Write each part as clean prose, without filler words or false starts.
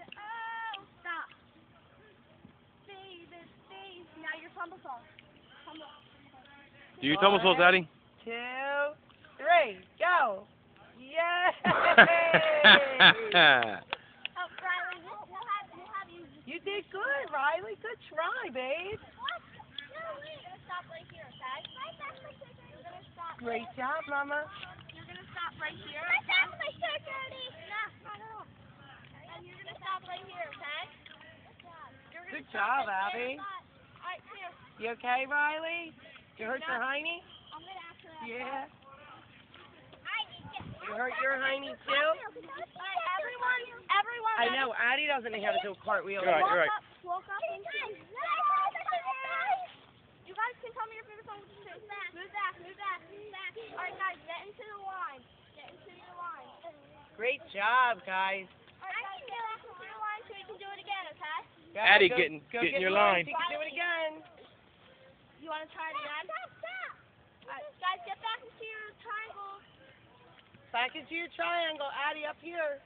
oh, stop. Baby, baby. Now your tumble song. Tumble. Do you tumble souls, Addie? 2, 3, go! Yay! Riley, we'll have you. You did good, Riley. Good try, babe. What? No, wait. You're gonna stop right here, okay? You're gonna stop. Great job, Mama. You're gonna stop right here. That's my security. No, not at all. And you're gonna stop right here, okay? Good job, Abby. Alright, here. You okay, Riley? You hurt your hiney? I'm gonna ask her that. Yeah. You hurt your hiney too? Everyone. I know, Addie doesn't know how to do a cartwheel. You're right, you're right. Walk up and you guys can tell me your favorite song. Move back. Alright, guys, get into the line. Great job, guys. Alright, guys, get into the line so you can do it again, okay? Addie, Go get in your ready line. so you can do it again. You want to try it again? Alright, guys, get back into your triangle. Back into your triangle. Addie, up here.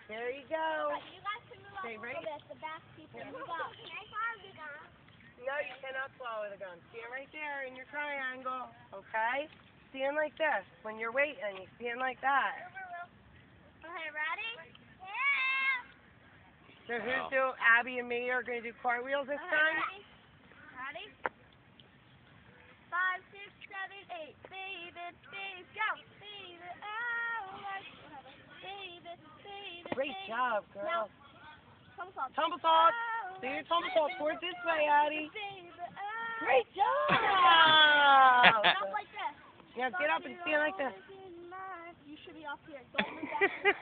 There you go. You guys can move up Stay a right. little bit. The back people move up. Can I follow the gun? No, you cannot swallow the gun. Stand right there in your triangle, okay? Stand like this. When you're waiting, you stand like that. Okay, ready? Yeah. So who's doing? Abby and me are going to do cartwheels this time? Ready? 5, 6, 7, 8. Baby, go. Baby, oh, baby. Great job, girl. Tumble salt. Tumble salt. Do your tumble salt towards this way, Addie. Great job. Up like this. Now get up and stand like this. You should be up here. Don't move back.